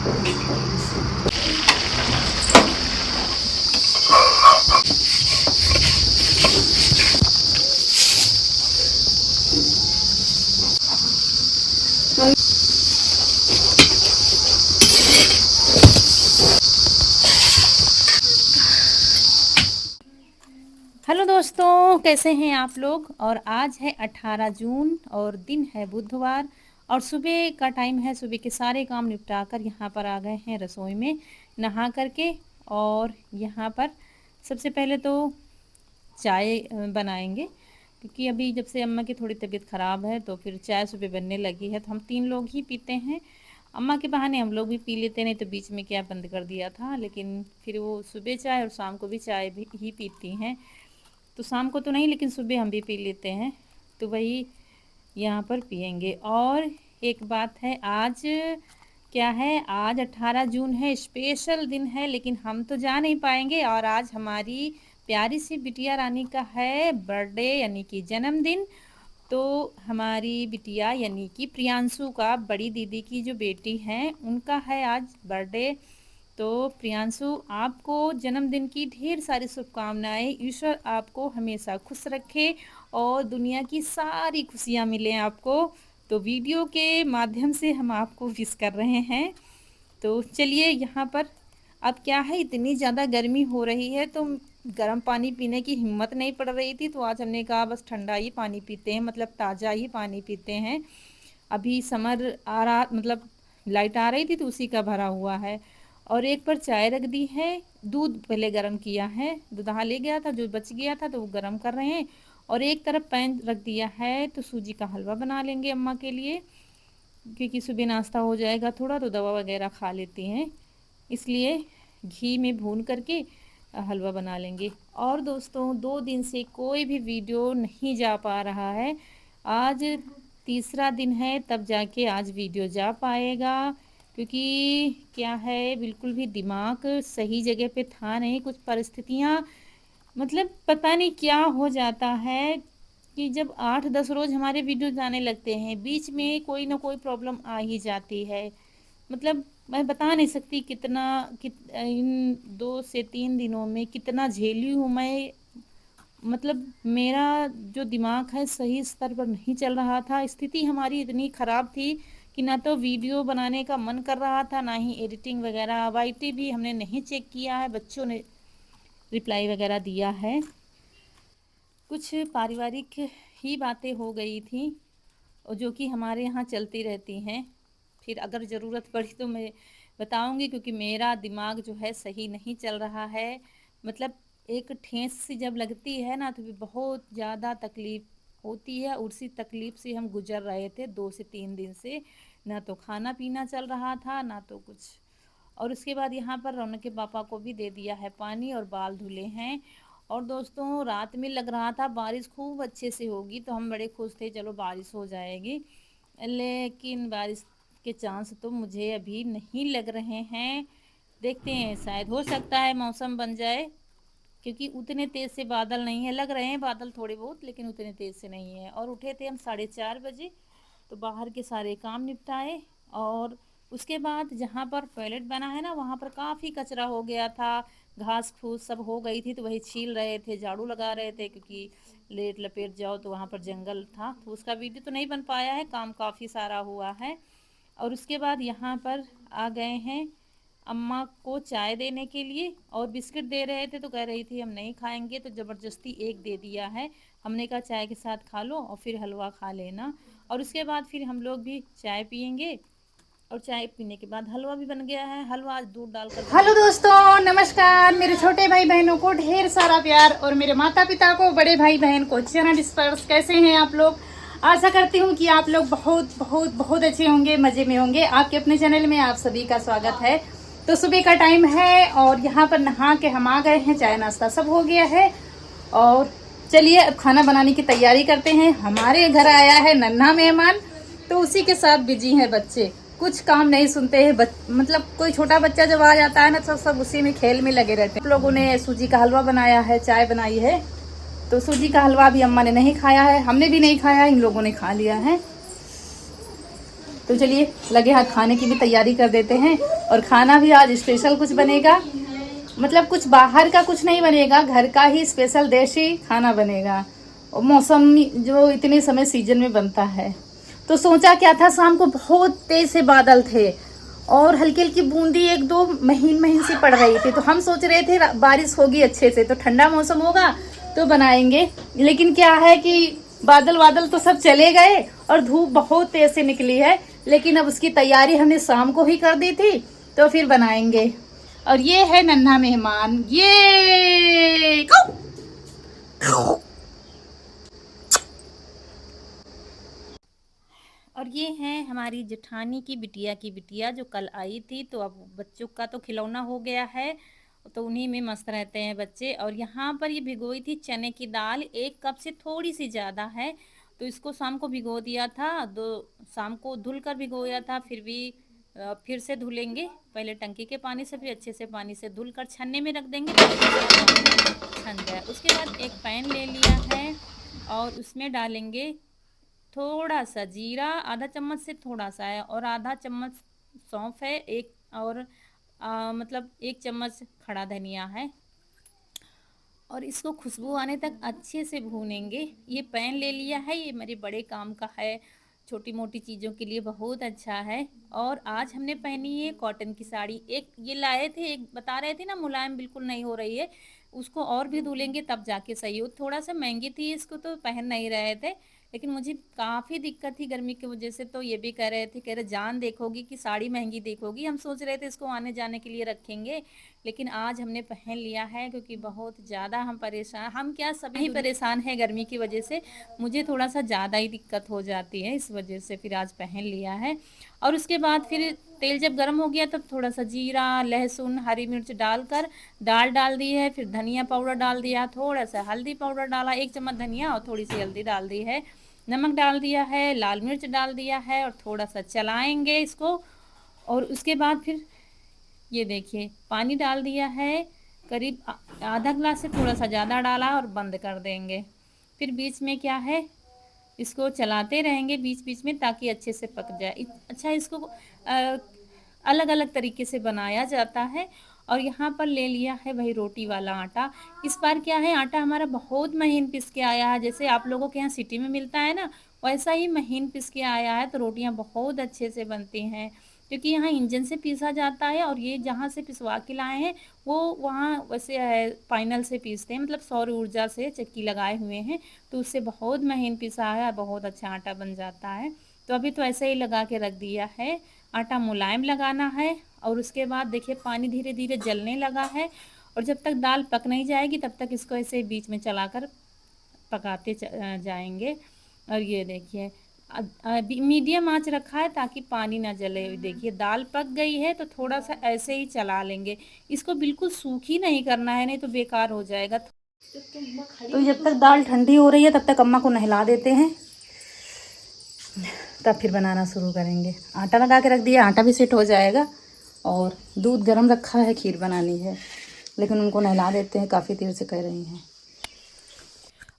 Hello दोस्तों, कैसे हैं आप लोग। और आज है 18 जून और दिन है बुधवार और सुबह का टाइम है। सुबह के सारे काम निपटा कर यहाँ पर आ गए हैं रसोई में नहा करके। और यहाँ पर सबसे पहले तो चाय बनाएंगे, क्योंकि अभी जब से अम्मा की थोड़ी तबीयत ख़राब है तो फिर चाय सुबह बनने लगी है। तो हम 3 लोग ही पीते हैं। अम्मा के बहाने हम लोग भी पी लेते, नहीं तो बीच में क्या बंद कर दिया था। लेकिन फिर वो सुबह चाय और शाम को भी चाय भी ही पीती हैं। तो शाम को तो नहीं, लेकिन सुबह हम भी पी लेते हैं। तो वही यहाँ पर पियेंगे। और एक बात है, आज क्या है, आज 18 जून है, स्पेशल दिन है, लेकिन हम तो जा नहीं पाएंगे। और आज हमारी प्यारी सी बिटिया रानी का है बर्थडे, यानी कि जन्मदिन। तो हमारी बिटिया यानी कि प्रियांशु का, बड़ी दीदी की जो बेटी हैं, उनका है आज बर्थडे। तो प्रियांशु, आपको जन्मदिन की ढेर सारी शुभकामनाएं। ईश्वर आपको हमेशा खुश रखे और दुनिया की सारी खुशियां मिलें आपको। तो वीडियो के माध्यम से हम आपको विश कर रहे हैं। तो चलिए, यहाँ पर अब क्या है, इतनी ज़्यादा गर्मी हो रही है तो गर्म पानी पीने की हिम्मत नहीं पड़ रही थी। तो आज हमने कहा बस ठंडा ही पानी पीते हैं, मतलब ताज़ा ही पानी पीते हैं। अभी समर आ रहा, मतलब लाइट आ रही थी तो उसी का भरा हुआ है। और एक पर चाय रख दी है, दूध पहले गर्म किया है, दूल्हा ले गया था जो बच गया था तो वो गर्म कर रहे हैं। और एक तरफ पैन रख दिया है, तो सूजी का हलवा बना लेंगे अम्मा के लिए, क्योंकि सुबह नाश्ता हो जाएगा थोड़ा, तो दवा वगैरह खा लेती हैं, इसलिए घी में भून करके हलवा बना लेंगे। और दोस्तों, 2 दिन से कोई भी वीडियो नहीं जा पा रहा है। आज तीसरा दिन है, तब जाके आज वीडियो जा पाएगा। क्योंकि क्या है, बिल्कुल भी दिमाग सही जगह पे था नहीं। कुछ परिस्थितियाँ, मतलब पता नहीं क्या हो जाता है कि जब 8-10 रोज़ हमारे वीडियो जाने लगते हैं, बीच में कोई ना कोई प्रॉब्लम आ ही जाती है। मतलब मैं बता नहीं सकती इन 2 से 3 दिनों में कितना झेली हूँ मैं। मतलब मेरा जो दिमाग है सही स्तर पर नहीं चल रहा था। स्थिति हमारी इतनी ख़राब थी कि ना तो वीडियो बनाने का मन कर रहा था, ना ही एडिटिंग वगैरह। वाईटी भी हमने नहीं चेक किया है, बच्चों ने रिप्लाई वगैरह दिया है। कुछ पारिवारिक ही बातें हो गई थी और जो कि हमारे यहाँ चलती रहती हैं। फिर अगर ज़रूरत पड़ी तो मैं बताऊंगी, क्योंकि मेरा दिमाग जो है सही नहीं चल रहा है। मतलब एक ठेस सी जब लगती है ना, तो भी बहुत ज़्यादा तकलीफ़ होती है। उसी तकलीफ़ से हम गुजर रहे थे 2 से 3 दिन से। ना तो खाना पीना चल रहा था, ना तो कुछ। और उसके बाद यहाँ पर रौनक के पापा को भी दे दिया है पानी और बाल धुले हैं। और दोस्तों, रात में लग रहा था बारिश खूब अच्छे से होगी, तो हम बड़े खुश थे, चलो बारिश हो जाएगी। लेकिन बारिश के चांस तो मुझे अभी नहीं लग रहे हैं। देखते हैं, शायद हो सकता है मौसम बन जाए, क्योंकि उतने तेज़ से बादल नहीं है। लग रहे हैं बादल थोड़े बहुत, लेकिन उतने तेज़ से नहीं है। और उठे थे हम 4:30 बजे, तो बाहर के सारे काम निपटाए। और उसके बाद जहाँ पर टॉयलेट बना है ना, वहाँ पर काफ़ी कचरा हो गया था, घास फूस सब हो गई थी, तो वही छील रहे थे, झाड़ू लगा रहे थे, क्योंकि लेट लपेट जाओ तो वहाँ पर जंगल था। तो उसका वीडियो तो नहीं बन पाया है, काम काफ़ी सारा हुआ है। और उसके बाद यहाँ पर आ गए हैं अम्मा को चाय देने के लिए। और बिस्किट दे रहे थे तो कह रही थी हम नहीं खाएंगे, तो ज़बरदस्ती एक दे दिया है। हमने कहा चाय के साथ खा लो और फिर हलवा खा लेना। और उसके बाद फिर हम लोग भी चाय पियेंगे। और चाय पीने के बाद हलवा भी बन गया है। हलवा आज दूध डालकर हेलो बनेगा। दोस्तों, नमस्कार। मेरे छोटे भाई बहनों को ढेर सारा प्यार और मेरे माता पिता को, बड़े भाई बहन को चरण स्पर्श। कैसे हैं आप लोग। आशा करती हूँ कि आप लोग बहुत बहुत बहुत अच्छे होंगे, मजे में होंगे। आपके अपने चैनल में आप सभी का स्वागत है। तो सुबह का टाइम है और यहाँ पर नहा के हम आ गए हैं, चाय नाश्ता सब हो गया है। और चलिए अब खाना बनाने की तैयारी करते हैं। हमारे घर आया है नन्हा मेहमान, तो उसी के साथ बिजी हैं बच्चे। कुछ काम नहीं सुनते हैं। मतलब कोई छोटा बच्चा जब आ जाता है ना, तो सब उसी में खेल में लगे रहते हैं। हम लोगों ने सूजी का हलवा बनाया है, चाय बनाई है। तो सूजी का हलवा भी अम्मा ने नहीं खाया है, हमने भी नहीं खाया, इन लोगों ने खा लिया है। तो चलिए लगे हाथ खाने की भी तैयारी कर देते हैं। और खाना भी आज स्पेशल कुछ बनेगा, मतलब कुछ बाहर का कुछ नहीं बनेगा, घर का ही स्पेशल देसी खाना बनेगा। और मौसम जो इतने समय सीजन में बनता है, तो सोचा क्या था, शाम को बहुत तेज से बादल थे और हल्की हल्की बूंदी एक दो महीन महीन सी पड़ रही थी। तो हम सोच रहे थे बारिश होगी अच्छे से तो ठंडा मौसम होगा तो बनाएंगे। लेकिन क्या है कि बादल बादल तो सब चले गए और धूप बहुत तेज से निकली है। लेकिन अब उसकी तैयारी हमने शाम को ही कर दी थी, तो फिर बनाएंगे। और ये है नन्हा मेहमान, ये और ये है हमारी जेठानी की बिटिया जो कल आई थी। तो अब बच्चों का तो खिलौना हो गया है, तो उन्हीं में मस्त रहते हैं बच्चे। और यहाँ पर ये भिगोई थी चने की दाल, 1 कप से थोड़ी सी ज़्यादा है। तो इसको शाम को भिगो दिया था, शाम को धुल कर भिगोया था। फिर भी फिर से धुलेंगे, पहले टंकी के पानी से, फिर अच्छे से पानी से धुल कर छन्ने में रख देंगे तो छन जाए। उसके बाद एक पैन ले लिया है और उसमें डालेंगे थोड़ा सा जीरा, आधा चम्मच से थोड़ा सा है, और आधा चम्मच सौंफ है, एक और मतलब 1 चम्मच खड़ा धनिया है। और इसको खुशबू आने तक अच्छे से भूनेंगे। ये पैन ले लिया है, ये मेरे बड़े काम का है, छोटी मोटी चीज़ों के लिए बहुत अच्छा है। और आज हमने पहनी है कॉटन की साड़ी। एक ये लाए थे, एक बता रहे थे ना मुलायम बिल्कुल नहीं हो रही है, उसको और भी धुलेंगे तब जाके सही हो। थोड़ा सा महंगी थी, इसको तो पहन नहीं रहे थे, लेकिन मुझे काफ़ी दिक्कत थी गर्मी की वजह से। तो ये भी कह रहे थे, कह रहे जान देखोगी कि साड़ी महंगी देखोगी। हम सोच रहे थे इसको आने जाने के लिए रखेंगे, लेकिन आज हमने पहन लिया है क्योंकि बहुत ज़्यादा हम परेशान, हम क्या सभी ही परेशान हैं गर्मी की वजह से। मुझे थोड़ा सा ज़्यादा ही दिक्कत हो जाती है, इस वजह से फिर आज पहन लिया है। और उसके बाद फिर तेल जब गर्म हो गया तब थोड़ा सा जीरा, लहसुन, हरी मिर्च डालकर दाल डाल दी है। फिर धनिया पाउडर डाल दिया, थोड़ा सा हल्दी पाउडर डाला, 1 चम्मच धनिया और थोड़ी सी हल्दी डाल दी है, नमक डाल दिया है, लाल मिर्च डाल दिया है, और थोड़ा सा चलाएंगे इसको। और उसके बाद फिर ये देखिए पानी डाल दिया है, करीब आधा ग्लास से थोड़ा सा ज़्यादा डाला, और बंद कर देंगे। फिर बीच में क्या है, इसको चलाते रहेंगे बीच बीच में ताकि अच्छे से पक जाए। अच्छा, इसको अलग अलग तरीके से बनाया जाता है। और यहाँ पर ले लिया है वही रोटी वाला आटा। इस बार क्या है, आटा हमारा बहुत महीन पिस के आया है, जैसे आप लोगों के यहाँ सिटी में मिलता है ना, वैसा ही महीन पिस के आया है। तो रोटियाँ बहुत अच्छे से बनती हैं, क्योंकि यहाँ इंजन से पीसा जाता है, और ये जहाँ से पिसवा के लाए हैं वो वहाँ वैसे है फाइनल से पीसते हैं, मतलब सौर ऊर्जा से चक्की लगाए हुए हैं, तो उससे बहुत महीन पिसा है, बहुत अच्छा आटा बन जाता है। तो अभी तो ऐसे ही लगा के रख दिया है, आटा मुलायम लगाना है। और उसके बाद देखिए पानी धीरे धीरे जलने लगा है, और जब तक दाल पक नहीं जाएगी तब तक इसको ऐसे बीच में चलाकर पकाते जाएंगे। और ये देखिए मीडियम आंच रखा है ताकि पानी ना जले। देखिए दाल पक गई है, तो थोड़ा सा ऐसे ही चला लेंगे, इसको बिल्कुल सूखी नहीं करना है, नहीं तो बेकार हो जाएगा। तो जब तक दाल ठंडी हो रही है तब तक अम्मा को नहला देते हैं, तब फिर बनाना शुरू करेंगे। आटा लगा के रख दिया, आटा भी सेट हो जाएगा। और दूध गर्म रखा है, खीर बनानी है, लेकिन उनको नहला देते हैं, काफ़ी देर से कह रही हैं।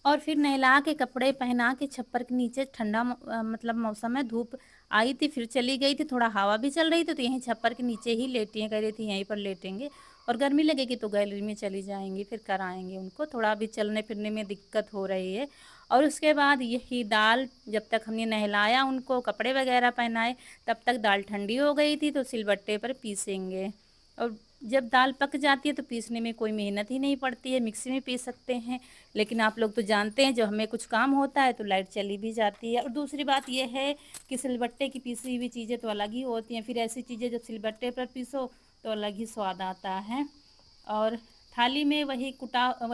और फिर नहला के कपड़े पहना के छप्पर के नीचे, ठंडा मतलब मौसम है, धूप आई थी फिर चली गई थी, थोड़ा हवा भी चल रही थी, तो यहीं छप्पर के नीचे ही लेटी हैं, कह रही थी यहीं पर लेटेंगे। और गर्मी लगेगी तो गैलरी में चली जाएंगी, फिर कराएंगे उनको, थोड़ा भी चलने फिरने में दिक्कत हो रही है। और उसके बाद यही दाल जब तक हमने नहलाया, उनको कपड़े वगैरह पहनाए, तब तक दाल ठंडी हो गई थी, तो सिलबट्टे पर पीसेंगे। और जब दाल पक जाती है तो पीसने में कोई मेहनत ही नहीं पड़ती है, मिक्सी में पीस सकते हैं। लेकिन आप लोग तो जानते हैं जब हमें कुछ काम होता है तो लाइट चली भी जाती है। और दूसरी बात यह है कि सिलबट्टे की पीसी हुई चीज़ें तो अलग ही होती हैं, फिर ऐसी चीज़ें जब सिलबट्टे पर पीसो तो अलग ही स्वाद आता है। और थाली में वही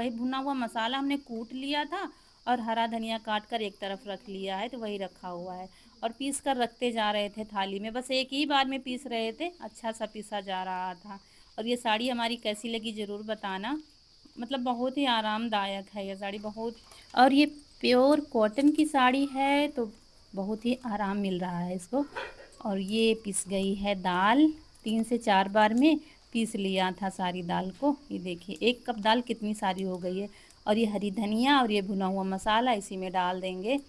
भुना हुआ मसाला हमने कूट लिया था, और हरा धनिया काट कर एक तरफ रख लिया है, तो वही रखा हुआ है। और पीस कर रखते जा रहे थे थाली में, बस एक ही बार में पीस रहे थे, अच्छा सा पीसा जा रहा था। और ये साड़ी हमारी कैसी लगी ज़रूर बताना, मतलब बहुत ही आरामदायक है ये साड़ी, बहुत। और ये प्योर कॉटन की साड़ी है, तो बहुत ही आराम मिल रहा है इसको। और ये पिस गई है दाल, 3 से 4 बार में पीस लिया था सारी दाल को। ये देखिए 1 कप दाल कितनी सारी हो गई है। और ये हरी धनिया और ये भुना हुआ मसाला इसी में डाल देंगे,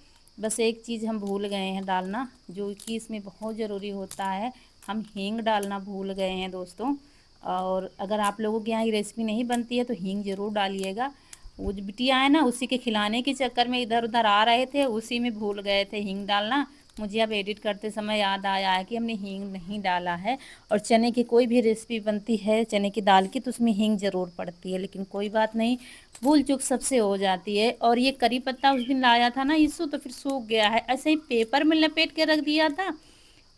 बस एक चीज़ हम भूल गए हैं डालना, जो कि इसमें बहुत ज़रूरी होता है, हम हींग डालना भूल गए हैं दोस्तों। और अगर आप लोगों के यहाँ ये रेसिपी नहीं बनती है तो हींग ज़रूर डालिएगा। वो जो बिटिया है ना, उसी के खिलाने के चक्कर में इधर उधर आ रहे थे, उसी में भूल गए थे हींग डालना। मुझे अब एडिट करते समय याद आया है कि हमने हींग नहीं डाला है। और चने की कोई भी रेसिपी बनती है चने की दाल की, तो उसमें हींग ज़रूर पड़ती है, लेकिन कोई बात नहीं, भूल चूक सबसे हो जाती है। और ये करी पत्ता उस दिन लाया था ना यीशु, तो फिर सूख गया है, ऐसे ही पेपर में लपेट के रख दिया था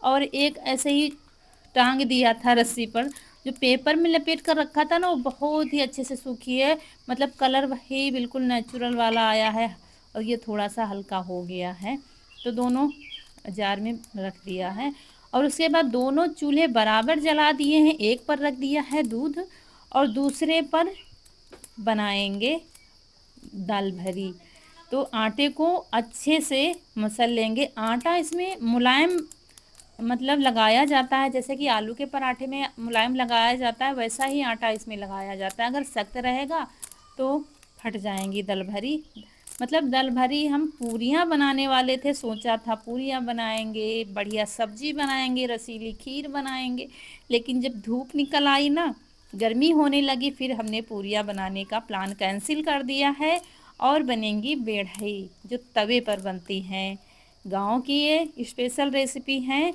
और एक ऐसे ही टांग दिया था रस्सी पर। जो पेपर में लपेट कर रखा था ना, वो बहुत ही अच्छे से सूखी है, मतलब कलर वही बिल्कुल नेचुरल वाला आया है। और ये थोड़ा सा हल्का हो गया है, तो दोनों जार में रख दिया है। और उसके बाद दोनों चूल्हे बराबर जला दिए हैं, एक पर रख दिया है दूध और दूसरे पर बनाएंगे दाल भरी। तो आटे को अच्छे से मसल लेंगे। आटा इसमें मुलायम मतलब लगाया जाता है, जैसे कि आलू के पराठे में मुलायम लगाया जाता है, वैसा ही आटा इसमें लगाया जाता है। अगर सख्त रहेगा तो फट जाएंगी दल भरी। मतलब दल भरी हम पूरियाँ बनाने वाले थे, सोचा था पूरियाँ बनाएंगे, बढ़िया सब्जी बनाएंगे, रसीली खीर बनाएंगे, लेकिन जब धूप निकल आई ना, गर्मी होने लगी, फिर हमने पूरियाँ बनाने का प्लान कैंसिल कर दिया है। और बनेंगी बेढ़ई, जो तवे पर बनती हैं। गांव की ये स्पेशल रेसिपी है।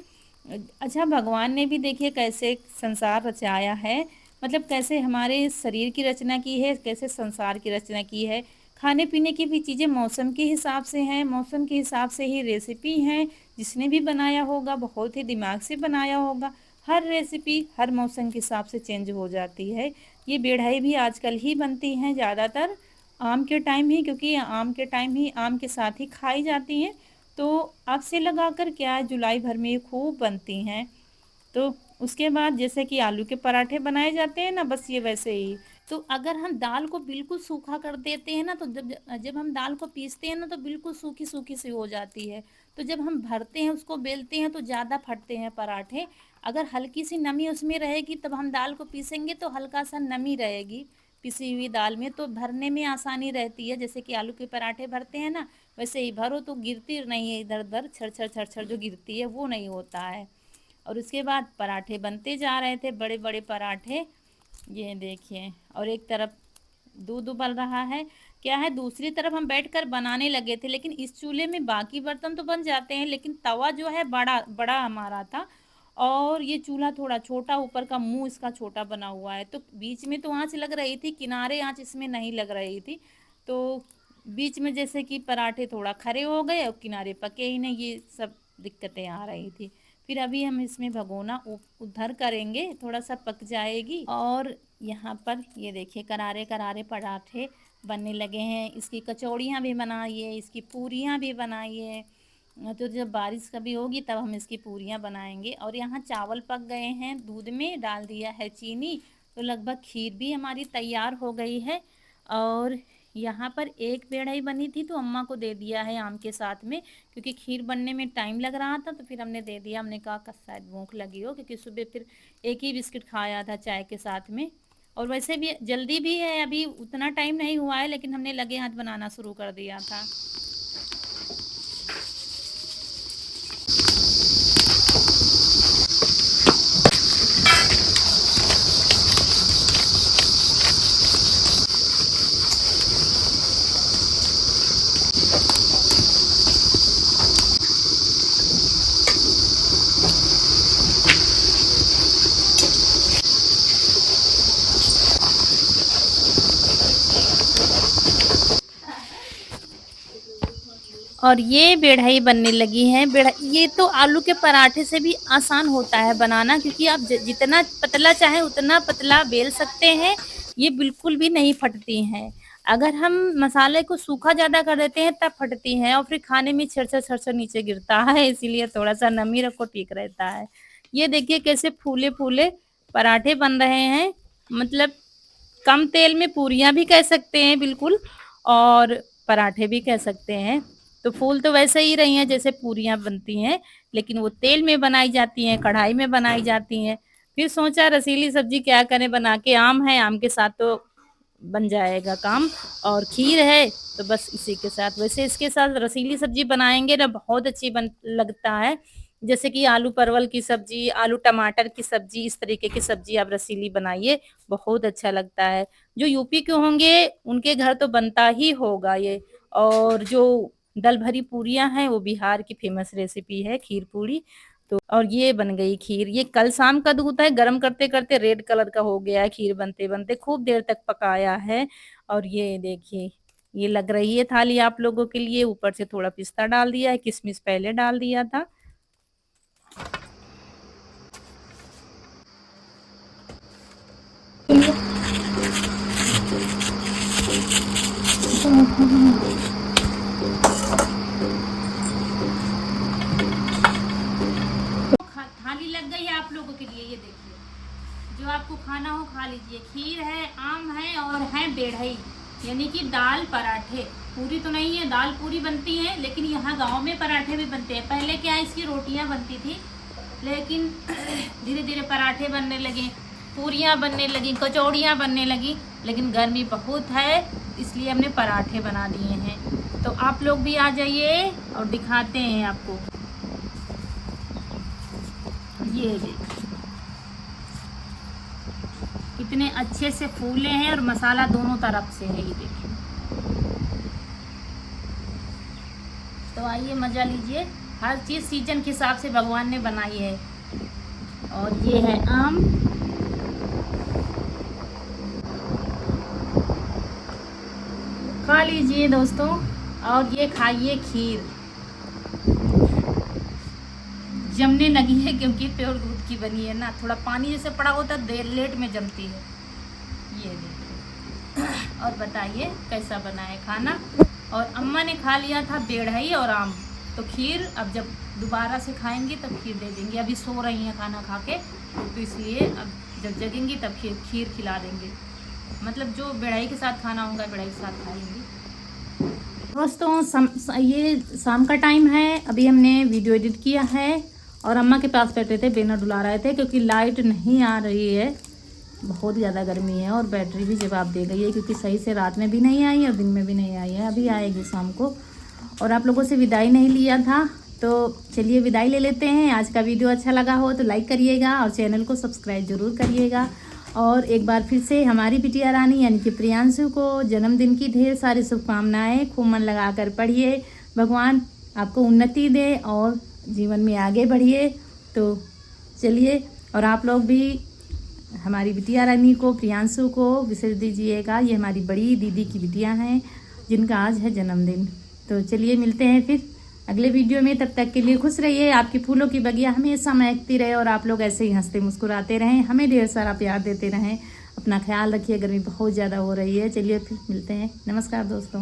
अच्छा, भगवान ने भी देखिए कैसे संसार रचाया है, मतलब कैसे हमारे शरीर की रचना की है, कैसे संसार की रचना की है। खाने पीने की भी चीज़ें मौसम के हिसाब से हैं, मौसम के हिसाब से ही रेसिपी हैं। जिसने भी बनाया होगा बहुत ही दिमाग से बनाया होगा। हर रेसिपी हर मौसम के हिसाब से चेंज हो जाती है। ये बेढ़ई भी आजकल ही बनती हैं ज़्यादातर आम के टाइम ही, क्योंकि आम के टाइम ही आम के साथ ही खाई जाती हैं। तो अब से लगाकर क्या जुलाई भर में ये खूब बनती हैं। तो उसके बाद जैसे कि आलू के पराठे बनाए जाते हैं ना, बस ये वैसे ही। तो अगर हम दाल को बिल्कुल सूखा कर देते हैं ना, तो जब जब हम दाल को पीसते हैं ना, तो बिल्कुल सूखी सूखी सी हो जाती है। तो जब हम भरते हैं, उसको बेलते हैं, तो ज़्यादा फटते हैं पराठे। अगर हल्की सी नमी उसमें रहेगी, तब हम दाल को पीसेंगे तो हल्का सा नमी रहेगी पिसी हुई दाल में, तो भरने में आसानी रहती है। जैसे कि आलू के पराठे भरते हैं ना, वैसे ही भरो तो गिरती नहीं है इधर उधर, छर छर छर छर जो गिरती है वो नहीं होता है। और उसके बाद पराठे बनते जा रहे थे, बड़े बड़े पराठे, ये देखिए। और एक तरफ दूध उबल रहा है, क्या है, दूसरी तरफ हम बैठकर बनाने लगे थे। लेकिन इस चूल्हे में बाकी बर्तन तो बन जाते हैं, लेकिन तवा जो है बड़ा बड़ा हमारा था, और ये चूल्हा थोड़ा छोटा, ऊपर का मुंह इसका छोटा बना हुआ है, तो बीच में तो आंच लग रही थी, किनारे आंच इसमें नहीं लग रही थी। तो बीच में जैसे कि पराठे थोड़ा खरे हो गए और किनारे पके ही नहीं, ये सब दिक्कतें आ रही थी। फिर अभी हम इसमें भगोना उधर करेंगे, थोड़ा सा पक जाएगी। और यहाँ पर ये देखिए करारे करारे पराठे बनने लगे हैं। इसकी कचौड़ियाँ भी बनाइए, इसकी पूरियाँ भी बनाइए। तो जब बारिश कभी होगी तब हम इसकी पूरियाँ बनाएंगे। और यहाँ चावल पक गए हैं, दूध में डाल दिया है चीनी, तो लगभग खीर भी हमारी तैयार हो गई है। और यहाँ पर एक पेड़ाई बनी थी, तो अम्मा को दे दिया है आम के साथ में, क्योंकि खीर बनने में टाइम लग रहा था, तो फिर हमने दे दिया। हमने कहा कि शायद भूख लगी हो, क्योंकि सुबह फिर एक ही बिस्किट खाया था चाय के साथ में। और वैसे भी जल्दी भी है, अभी उतना टाइम नहीं हुआ है, लेकिन हमने लगे हाथ बनाना शुरू कर दिया था। और ये बेढ़ई बनने लगी है। ये तो आलू के पराठे से भी आसान होता है बनाना, क्योंकि आप जितना पतला चाहे उतना पतला बेल सकते हैं, ये बिल्कुल भी नहीं फटती हैं। अगर हम मसाले को सूखा ज़्यादा कर देते हैं तब फटती हैं, और फिर खाने में छरछर छरछर नीचे गिरता है, इसीलिए थोड़ा सा नमी रखो ठीक रहता है। ये देखिए कैसे फूले फूले पराठे बन रहे हैं, मतलब कम तेल में पूरियाँ भी कह सकते हैं बिल्कुल, और पराठे भी कह सकते हैं। तो फूल तो वैसे ही रही हैं जैसे पूरियाँ बनती हैं, लेकिन वो तेल में बनाई जाती हैं, कढ़ाई में बनाई जाती हैं। फिर सोचा रसीली सब्जी क्या करें बना के, आम है, आम के साथ तो बन जाएगा काम। और खीर है तो बस इसी के साथ, वैसे इसके साथ रसीली सब्जी बनाएंगे ना बहुत अच्छी बन लगता है, जैसे कि आलू परवल की सब्जी, आलू टमाटर की सब्जी, इस तरीके की सब्जी आप रसीली बनाइए, बहुत अच्छा लगता है। जो यूपी के होंगे उनके घर तो बनता ही होगा ये। और जो दल भरी पूरियां हैं वो बिहार की फेमस रेसिपी है, खीर पूरी। तो और ये बन गई खीर, ये कल शाम का दूध है, गर्म करते करते रेड कलर का हो गया है, खीर बनते बनते खूब देर तक पकाया है। और ये देखिए, ये लग रही है थाली आप लोगों के लिए, ऊपर से थोड़ा पिस्ता डाल दिया है, किशमिश पहले डाल दिया था। थाली लग गई है आप लोगों के लिए, ये देखिए, जो आपको खाना हो खा लीजिए। खीर है, आम है और है बेढ़ई, यानी कि दाल पराठे। पूरी तो नहीं है, दाल पूरी बनती है, लेकिन यहाँ गांव में पराठे भी बनते हैं। पहले क्या इसकी रोटियां बनती थी, लेकिन धीरे धीरे पराठे बनने लगे, पूरियां बनने लगी, कचौड़ियाँ बनने लगी। लेकिन गर्मी बहुत है इसलिए हमने पराठे बना दिए हैं। तो आप लोग भी आ जाइए और दिखाते हैं आपको। ये देखिए कितने अच्छे से फूले हैं और मसाला दोनों तरफ से है, ये देखिए। तो आइए मजा लीजिए, हर चीज सीजन के हिसाब से भगवान ने बनाई है। और ये है आम, खा लीजिए दोस्तों। और ये खाइए खीर, जमने लगी है क्योंकि प्योर दूध की बनी है ना, थोड़ा पानी जैसे पड़ा होता है देर लेट में जमती है। ये देखिए, और बताइए कैसा बना है खाना। और अम्मा ने खा लिया था बेढ़ई और आम, तो खीर अब जब दोबारा से खाएंगी तब खीर दे देंगे। अभी सो रही हैं खाना खा के, तो इसलिए अब जब जगेंगी तब खीर खिला देंगे। मतलब जो बेढ़ई के साथ खाना होगा बेढ़ई के साथ खाएंगी। दोस्तों ये शाम का टाइम है, अभी हमने वीडियो एडिट किया है और अम्मा के पास बैठे थे, बेना डुला रहे थे क्योंकि लाइट नहीं आ रही है, बहुत ज़्यादा गर्मी है। और बैटरी भी जवाब दे गई है क्योंकि सही से रात में भी नहीं आई और दिन में भी नहीं आई है, अभी आएगी शाम को। और आप लोगों से विदाई नहीं लिया था, तो चलिए विदाई ले लेते हैं। आज का वीडियो अच्छा लगा हो तो लाइक करिएगा और चैनल को सब्सक्राइब जरूर करिएगा। और एक बार फिर से हमारी बिटिया रानी यानी कि प्रियांशु को जन्मदिन की ढेर सारी शुभकामनाएं। खूब मन लगा कर पढ़िए, भगवान आपको उन्नति दे और जीवन में आगे बढ़िए। तो चलिए, और आप लोग भी हमारी बिटिया रानी को, प्रियांशु को विशेष दीजिएगा। ये हमारी बड़ी दीदी की बिटिया हैं जिनका आज है जन्मदिन। तो चलिए मिलते हैं फिर अगले वीडियो में, तब तक के लिए खुश रहिए। आपकी फूलों की बगिया हमेशा महकती रहे और आप लोग ऐसे ही हंसते मुस्कुराते रहें, हमें ढेर सारा प्यार देते रहें। अपना ख्याल रखिए, गर्मी बहुत ज़्यादा हो रही है। चलिए फिर मिलते हैं, नमस्कार दोस्तों।